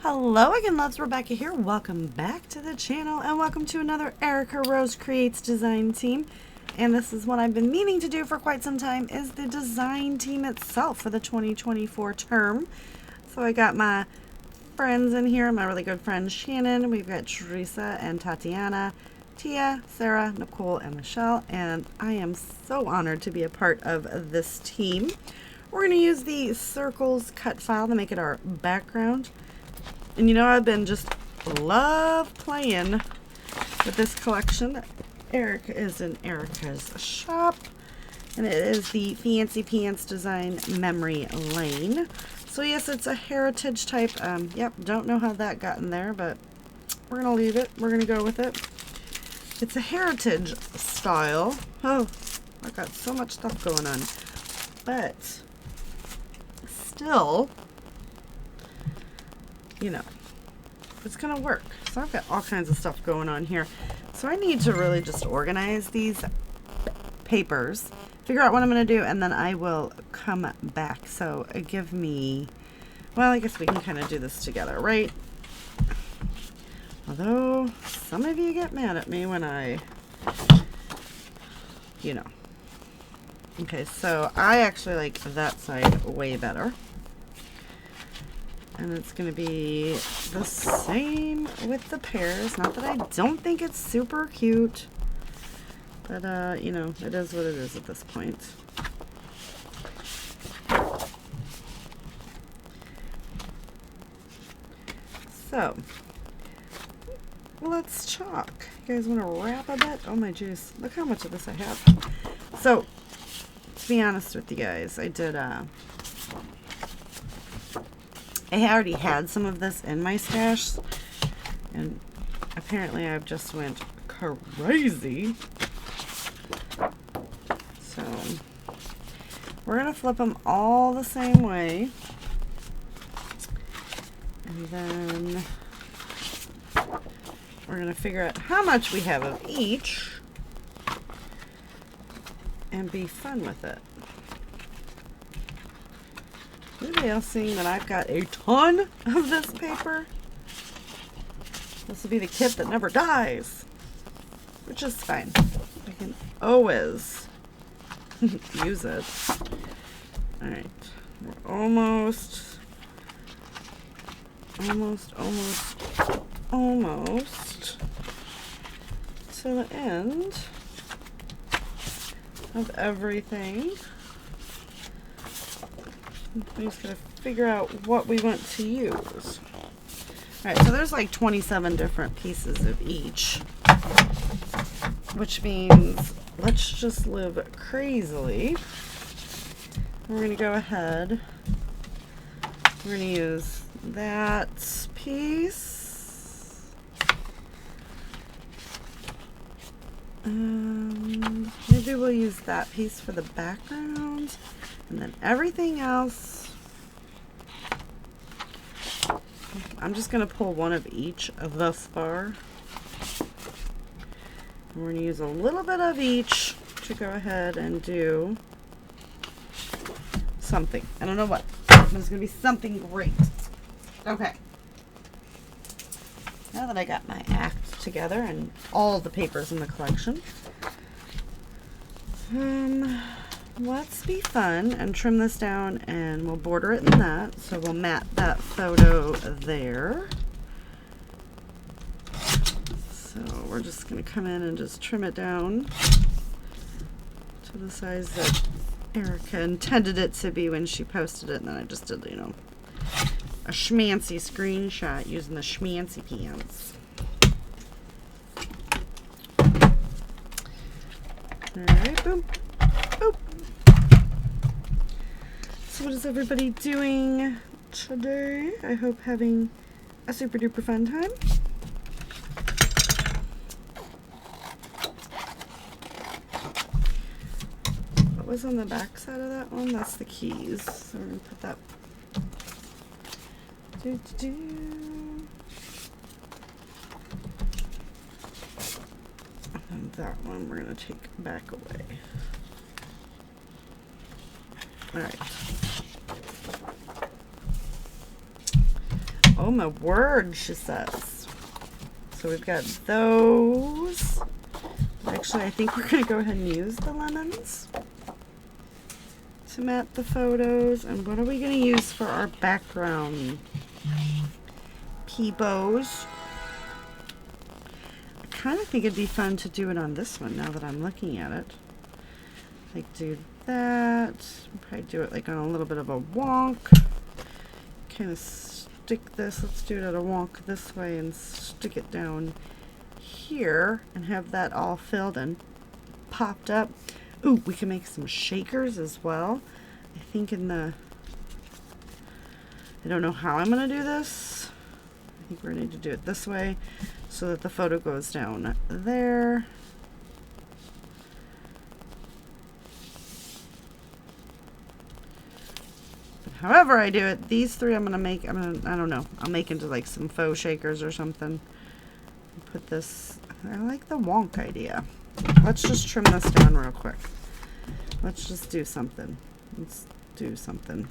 Hello again, loves. Rebecca here. Welcome back to the channel and welcome to another Erica Rose Creates design team. And this is what I've been meaning to do for quite some time, is the design team itself for the 2024 term. So I got my friends in here, my really good friend Shannon. We've got Teresa and Tatiana, Tia, Sarah, Nicole, and Michelle. And I am so honored to be a part of this team. We're going to use the circles cut file to make it our background. And you know, I've been just love playing with this collection. Erica is in Erica's shop, and it is the Fancy Pants Design Memory Lane. So yes, it's a heritage type. Yep, don't know how that got in there, but we're gonna leave it. We're gonna go with it. It's a heritage style. Oh, I got so much stuff going on, but still, you know, it's gonna work. So I've got all kinds of stuff going on here. So I need to really just organize these papers, figure out what I'm gonna do, and then I will come back. So give me, well, I guess we can kind of do this together, right? Although some of you get mad at me when I, you know. Okay, so I actually like that side way better. And it's going to be the same with the pears. Not that I don't think it's super cute, but, you know, it is what it is at this point. So, let's chalk. You guys want to wrap a bit? Oh my juice. Look how much of this I have. So, to be honest with you guys, I did, I already had some of this in my stash, and apparently I've just went crazy. So we're gonna flip them all the same way, and then we're gonna figure out how much we have of each and be fun with it. Anybody else seeing that I've got a ton of this paper? This will be the kit that never dies, which is fine. I can always use it. Alright, we're almost to the end of everything. We just gotta figure out what we want to use. Alright, so there's like 27 different pieces of each, which means let's just live crazily. We're gonna go ahead. We're gonna use that piece. And maybe we'll use that piece for the background. And then everything else, I'm just going to pull one of each of thus far. And we're going to use a little bit of each to go ahead and do something. I don't know what, but it's going to be something great. Okay. Now that I got my act together and all the papers in the collection, let's be fun and trim this down, and we'll border it in that. So we'll mat that photo there. So we're just going to come in and just trim it down to the size that Erica intended it to be when she posted it. And then I just did, you know, a schmancy screenshot using the schmancy pants. Alright, boom. Boop. So what is everybody doing today? I hope having a super duper fun time. What was on the back side of that one? That's the keys. So we're going to put that. And that one we're going to take back away. Alright. Oh my word, she says. So we've got those. Actually, I think we're going to go ahead and use the lemons to mat the photos. And what are we going to use for our background? Peepos. I kind of think it'd be fun to do it on this one now that I'm looking at it. Like do that. Probably do it like on a little bit of a wonk. Kind of stick this. Let's do it at a wonk this way and stick it down here and have that all filled and popped up. Ooh, we can make some shakers as well. I think in the, I don't know how I'm going to do this. I think we're going to need to do it this way so that the photo goes down there. But however I do it, these three I'm going to make, I don't know, I'll make into like some faux shakers or something. Put this, I like the wonk idea. Let's just trim this down real quick. Let's just do something. Let's do something.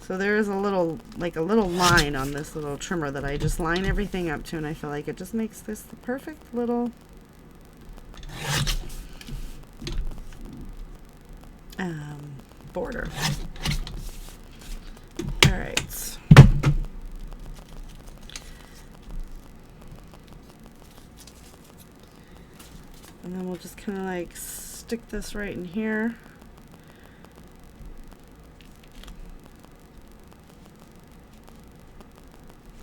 So there is a little, like a little line on this little trimmer that I just line everything up to, and I feel like it just makes this the perfect little border. All right. And then we'll just kind of like stick this right in here.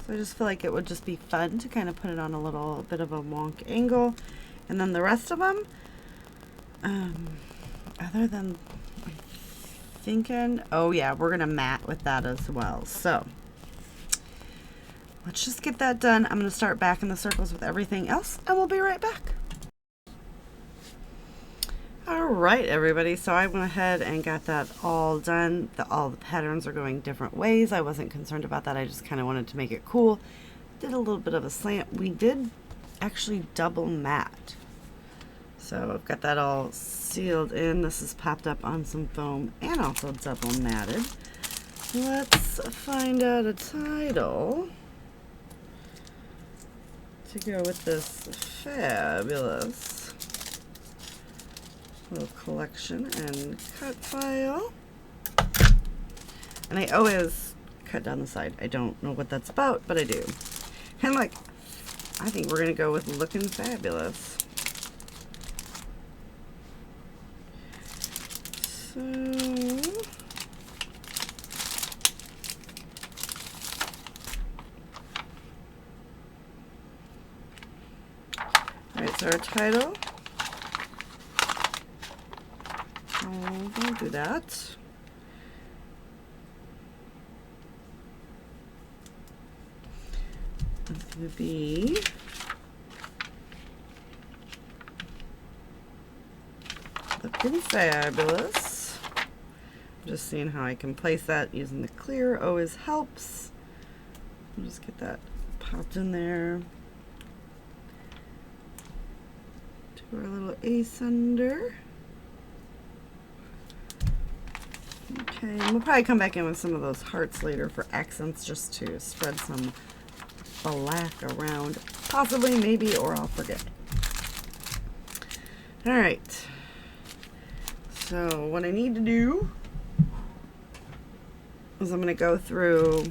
So I just feel like it would just be fun to kind of put it on a little bit of a wonk angle. And then the rest of them, other than thinking, oh yeah, we're gonna mat with that as well. So let's just get that done. I'm gonna start back in the circles with everything else and we'll be right back. All right, everybody, so I went ahead and got that all done. All the patterns are going different ways. I wasn't concerned about that. I just kind of wanted to make it cool. Did a little bit of a slant. We did actually double mat. So I've got that all sealed in. This is popped up on some foam and also double matted. Let's find out a title to go with this fabulous little collection and cut file. And I always cut down the side. I don't know what that's about, but I do. And like, I think we're gonna go with looking fabulous. So alright, so our title. Oh, don't do that. It's going to be looking fabulous. Just seeing how I can place that using the clear always helps. I'll just get that popped in there to our little ascender. Okay, and we'll probably come back in with some of those hearts later for accents, just to spread some black around, possibly, maybe, or I'll forget. All right, so what I need to do is I'm going to go through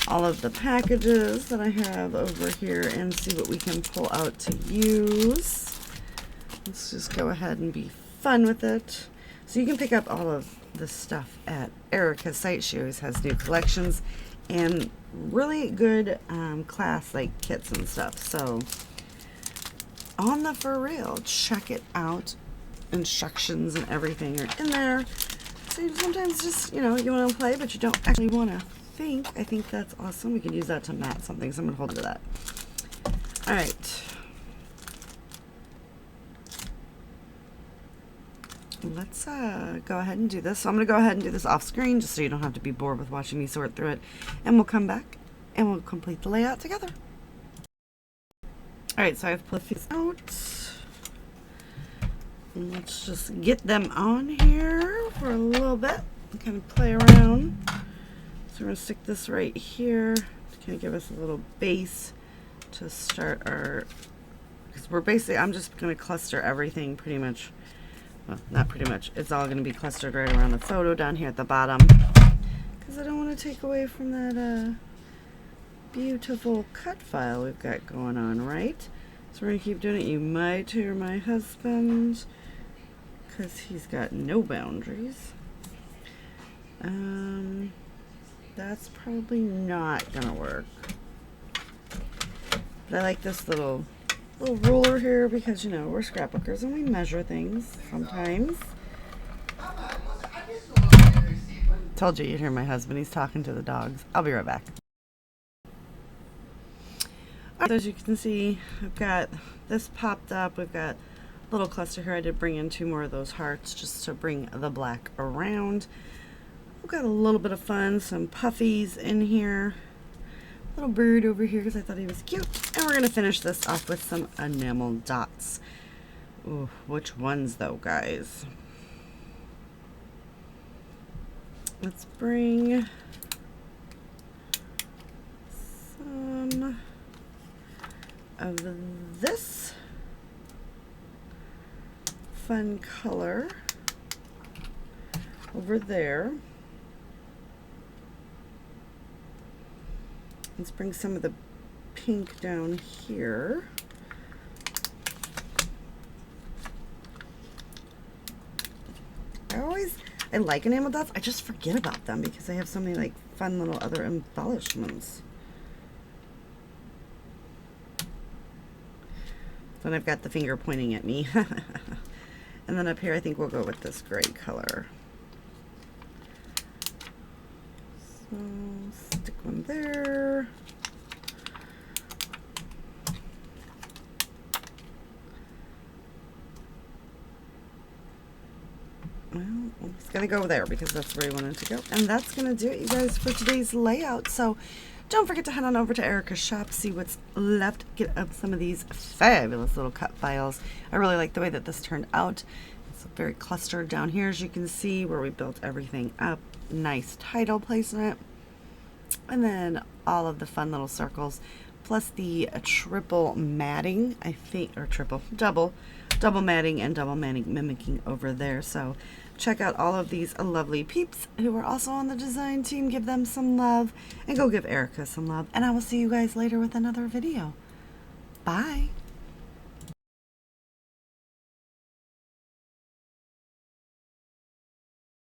all of the packages that I have over here and see what we can pull out to use. Let's just go ahead and be fun with it. So you can pick up all of this stuff at Erica's site. She always has new collections and really good class like kits and stuff. So on the for real, check it out. Instructions and everything are in there. So you sometimes just, you know, you want to play but you don't actually want to think. I think that's awesome. We can use that to mat something, so I'm gonna hold to that. All right. Let's go ahead and do this. So I'm going to go ahead and do this off screen just so you don't have to be bored with watching me sort through it. And we'll come back and we'll complete the layout together. Alright, so I've put these out. And let's just get them on here for a little bit. Kind of play around. So we're going to stick this right here to kind of give us a little base to start our, because we're basically, I'm just going to cluster everything pretty much, well, not pretty much, it's all going to be clustered right around the photo down here at the bottom, because I don't want to take away from that beautiful cut file we've got going on, right? So we're going to keep doing it. You might hear my husband, because he's got no boundaries. That's probably not gonna work. But I like this little ruler here because, you know, we're scrapbookers and we measure things sometimes. Told you you'd hear my husband. He's talking to the dogs. I'll be right back. So as you can see, I've got this popped up. We've got a little cluster here. I did bring in 2 more of those hearts just to bring the black around. We've got a little bit of fun, some puffies in here. Little bird over here because I thought he was cute. And we're going to finish this off with some enamel dots. Ooh, which ones though, guys? Let's bring some of this fun color over there. Let's bring some of the pink down here. I like enamel dots. I just forget about them because they have so many like fun little other embellishments. Then I've got the finger pointing at me. And then up here I think we'll go with this gray color. So stick one there. Well, I'm just gonna go there because that's where we wanted to go. And that's gonna do it, you guys, for today's layout. So don't forget to head on over to Erica's shop, see what's left, get up some of these fabulous little cut files. I really like the way that this turned out. It's very clustered down here, as you can see, where we built everything up. Nice title placement. And then all of the fun little circles, plus the triple matting, I think, or double matting and double matting mimicking over there. So check out all of these lovely peeps who are also on the design team. Give them some love and go give Erica some love. And I will see you guys later with another video. Bye.